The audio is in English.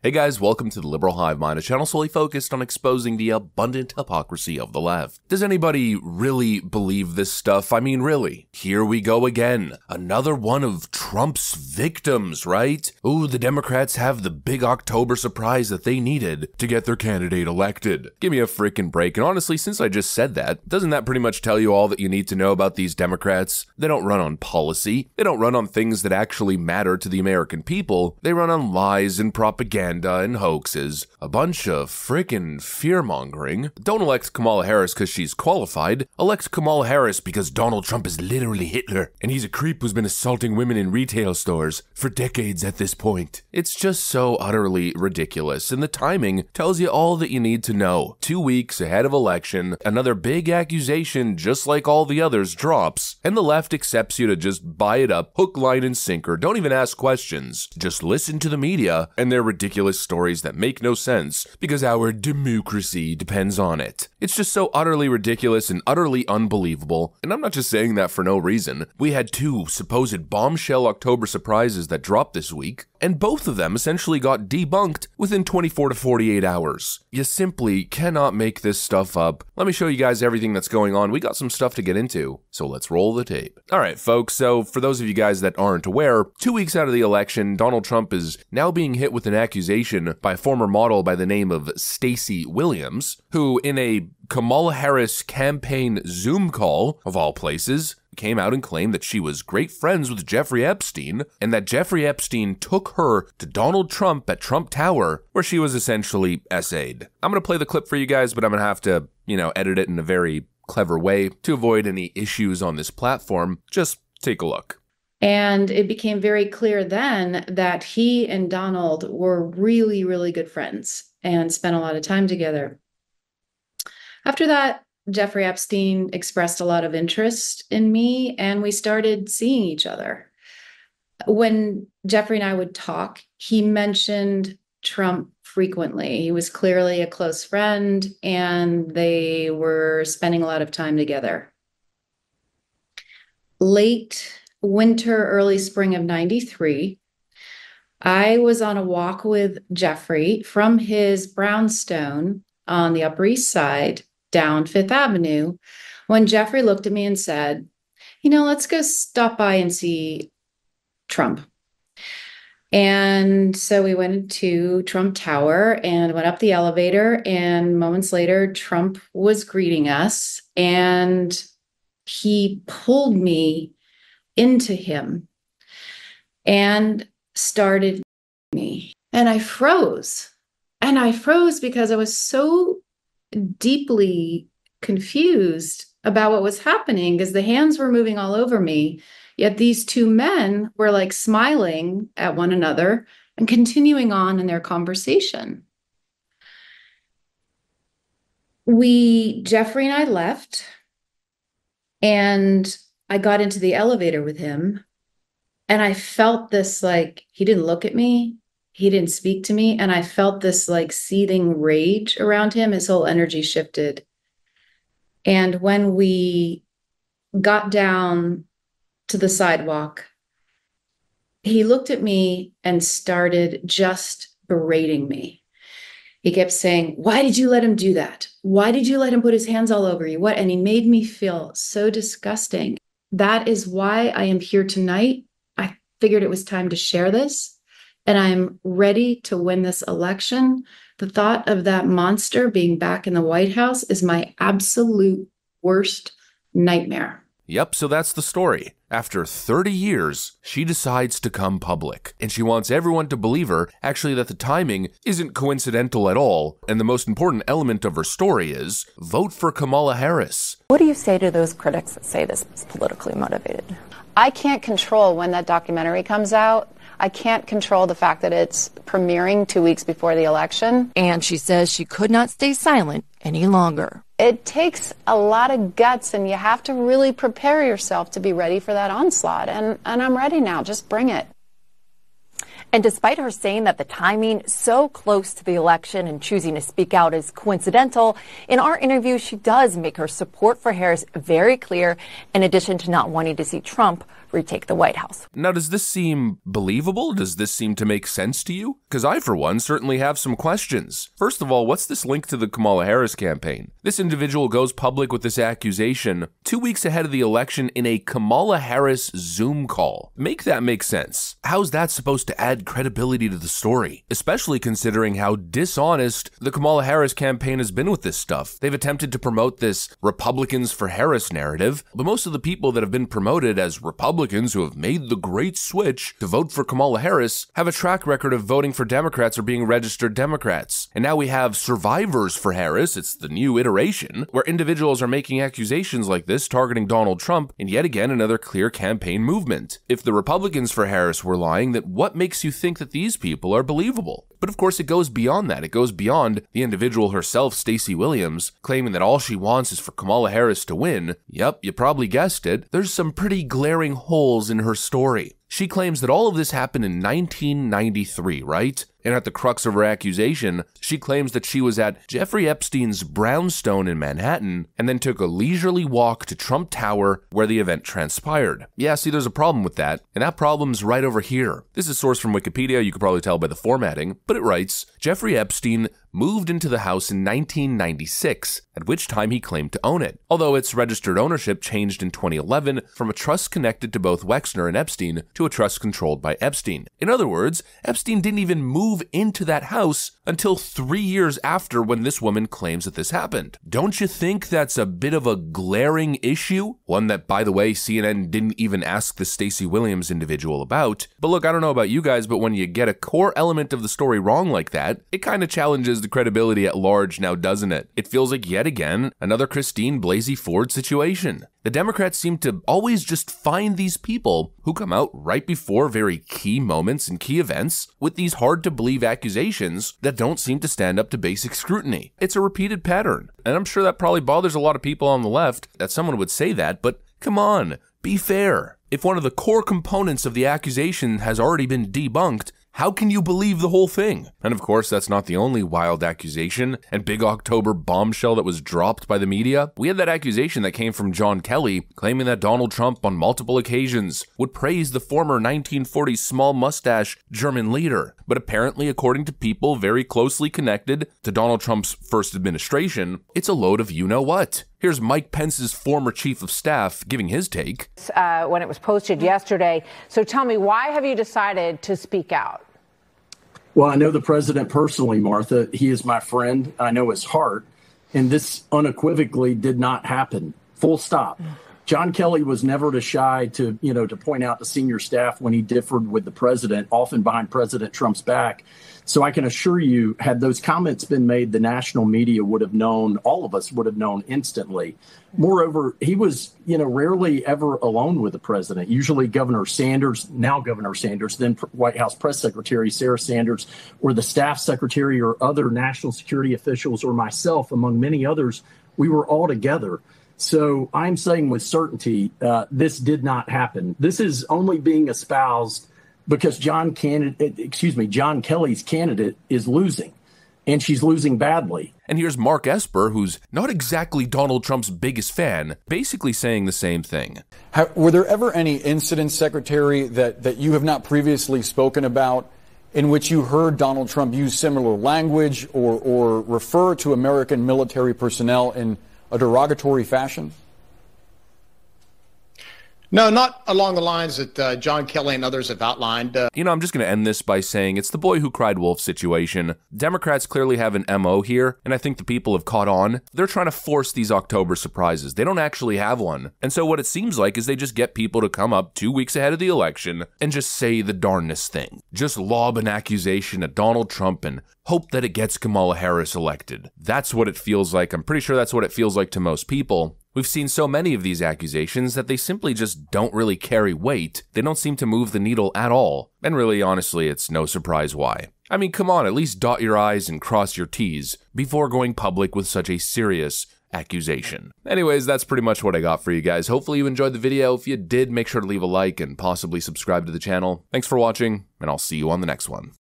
Hey guys, welcome to the Liberal Hive Mind, a channel solely focused on exposing the abundant hypocrisy of the left. Does anybody really believe this stuff? I mean, really? Here we go again. Another one of Trump's victims, right? Ooh, the Democrats have the big October surprise that they needed to get their candidate elected. Give me a freaking break. And honestly, since I just said that, doesn't that pretty much tell you all that you need to know about these Democrats? They don't run on policy. They don't run on things that actually matter to the American people. They run on lies and propaganda and hoaxes, a bunch of frickin' fear-mongering. Don't elect Kamala Harris because she's qualified. Elect Kamala Harris because Donald Trump is literally Hitler, and he's a creep who's been assaulting women in retail stores for decades at this point. It's just so utterly ridiculous, and the timing tells you all that you need to know. 2 weeks ahead of election, another big accusation just like all the others drops, and the left accepts you to just buy it up, hook, line, and sinker. Don't even ask questions. Just listen to the media and their ridiculous stories that make no sense because our democracy depends on it. It's just so utterly ridiculous and utterly unbelievable, and I'm not just saying that for no reason. We had two supposed bombshell October surprises that dropped this week, and both of them essentially got debunked within 24 to 48 hours. You simply cannot make this stuff up. Let me show you guys everything that's going on. We got some stuff to get into, so let's roll the tape. Alright folks, so for those of you guys that aren't aware, 2 weeks out of the election, Donald Trump is now being hit with an accusation by a former model by the name of Stacey Williams, who in a Kamala Harris campaign Zoom call, of all places, came out and claimed that she was great friends with Jeffrey Epstein, and that Jeffrey Epstein took her to Donald Trump at Trump Tower, where she was essentially essayed. I'm going to play the clip for you guys, but I'm going to have to, edit it in a very clever way to avoid any issues on this platform. Just take a look. And it became very clear then that he and Donald were really, really good friends and spent a lot of time together. After that, Jeffrey Epstein expressed a lot of interest in me, and we started seeing each other. When Jeffrey and I would talk, he mentioned Trump frequently. He was clearly a close friend, and they were spending a lot of time together. Late winter, early spring of '93, I was on a walk with Jeffrey from his brownstone on the Upper East Side down Fifth Avenue when Jeffrey looked at me and said, let's go stop by and see Trump. And so we went to Trump Tower and went up the elevator, and moments later, Trump was greeting us, and he pulled me into him and started me. And I froze. And I froze because I was so deeply confused about what was happening, because the hands were moving all over me. Yet these two men were like smiling at one another and continuing on in their conversation. Jeffrey and I left, and I got into the elevator with him, and I felt this, he didn't look at me, he didn't speak to me, and I felt this seething rage around him. His whole energy shifted. And when we got down to the sidewalk, he looked at me and started just berating me. He kept saying, "Why did you let him do that? Why did you let him put his hands all over you? What?" And he made me feel so disgusting. That is why I am here tonight. I figured it was time to share this, and I'm ready to win this election. The thought of that monster being back in the White House is my absolute worst nightmare. Yep, so that's the story. After 30 years, she decides to come public, and she wants everyone to believe her, actually, that the timing isn't coincidental at all, and the most important element of her story is, vote for Kamala Harris. What do you say to those critics that say this is politically motivated? I can't control when that documentary comes out. I can't control the fact that it's premiering 2 weeks before the election. And she says she could not stay silent any longer. It takes a lot of guts, and you have to really prepare yourself to be ready for that onslaught. And I'm ready now. Just bring it. And despite her saying that the timing so close to the election and choosing to speak out is coincidental, in our interview, she does make her support for Harris very clear, in addition to not wanting to see Trump retake the White House. Now, does this seem believable? Does this seem to make sense to you? Because I, for one, certainly have some questions. First of all, what's this link to the Kamala Harris campaign? This individual goes public with this accusation 2 weeks ahead of the election in a Kamala Harris Zoom call. Make that make sense. How's that supposed to add credibility to the story? Especially considering how dishonest the Kamala Harris campaign has been with this stuff. They've attempted to promote this Republicans for Harris narrative, but most of the people that have been promoted as Republicans who have made the great switch to vote for Kamala Harris have a track record of voting for Democrats or being registered Democrats. And now we have survivors for Harris, it's the new iteration, where individuals are making accusations like this targeting Donald Trump in yet again another clear campaign movement. If the Republicans for Harris were lying, then what makes you think that these people are believable? But of course it goes beyond that. It goes beyond the individual herself, Stacey Williams, claiming that all she wants is for Kamala Harris to win. Yep, you probably guessed it. There's some pretty glaring holes in her story. She claims that all of this happened in 1993, right? And at the crux of her accusation, she claims that she was at Jeffrey Epstein's brownstone in Manhattan and then took a leisurely walk to Trump Tower where the event transpired. Yeah, see, there's a problem with that, and that problem's right over here. This is sourced from Wikipedia, you could probably tell by the formatting, but it writes, Jeffrey Epstein moved into the house in 1996, at which time he claimed to own it, although its registered ownership changed in 2011 from a trust connected to both Wexner and Epstein to a trust controlled by Epstein. In other words, Epstein didn't even move into that house until 3 years after when this woman claims that this happened. Don't you think that's a bit of a glaring issue? One that, by the way, CNN didn't even ask the Stacey Williams individual about. But look, I don't know about you guys, but when you get a core element of the story wrong like that, it kind of challenges the credibility at large now, doesn't it? It feels like yet again another Christine Blasey Ford situation. The Democrats seem to always just find these people who come out right before very key moments and key events with these hard-to-believe accusations that don't seem to stand up to basic scrutiny. It's a repeated pattern, and I'm sure that probably bothers a lot of people on the left that someone would say that, but come on, be fair. If one of the core components of the accusation has already been debunked, how can you believe the whole thing? And of course, that's not the only wild accusation and big October bombshell that was dropped by the media. We had that accusation that came from John Kelly, claiming that Donald Trump on multiple occasions would praise the former 1940s small mustache German leader. But apparently, according to people very closely connected to Donald Trump's first administration, it's a load of you-know-what. Here's Mike Pence's former chief of staff giving his take. When it was posted yesterday. So tell me, why have you decided to speak out? Well, I know the president personally, Martha. He is my friend. I know his heart. And this unequivocally did not happen. Full stop. John Kelly was never too shy to point out to senior staff when he differed with the president, often behind President Trump's back. So I can assure you, had those comments been made, the national media would have known, all of us would have known instantly. Moreover, he was, rarely ever alone with the president. Usually Governor Sanders, now Governor Sanders, then White House Press Secretary Sarah Sanders, or the staff secretary or other national security officials or myself, among many others, we were all together. So I'm saying with certainty, this did not happen. This is only being espoused because John Kelly's candidate is losing, and she's losing badly. And here's Mark Esper, who's not exactly Donald Trump's biggest fan, basically saying the same thing. Were there ever any incidents, Secretary, that you have not previously spoken about in which you heard Donald Trump use similar language or refer to American military personnel in a derogatory fashion? No, not along the lines that John Kelly and others have outlined. I'm just going to end this by saying it's the boy who cried wolf situation. Democrats clearly have an MO here, and I think the people have caught on. They're trying to force these October surprises. They don't actually have one. And so what it seems like is they just get people to come up 2 weeks ahead of the election and just say the darnest thing. Just lob an accusation at Donald Trump and hope that it gets Kamala Harris elected. That's what it feels like. I'm pretty sure that's what it feels like to most people. We've seen so many of these accusations that they simply just don't really carry weight. They don't seem to move the needle at all. And really, honestly, it's no surprise why. I mean, come on, at least dot your I's and cross your T's before going public with such a serious accusation. Anyways, that's pretty much what I got for you guys. Hopefully you enjoyed the video. If you did, make sure to leave a like and possibly subscribe to the channel. Thanks for watching, and I'll see you on the next one.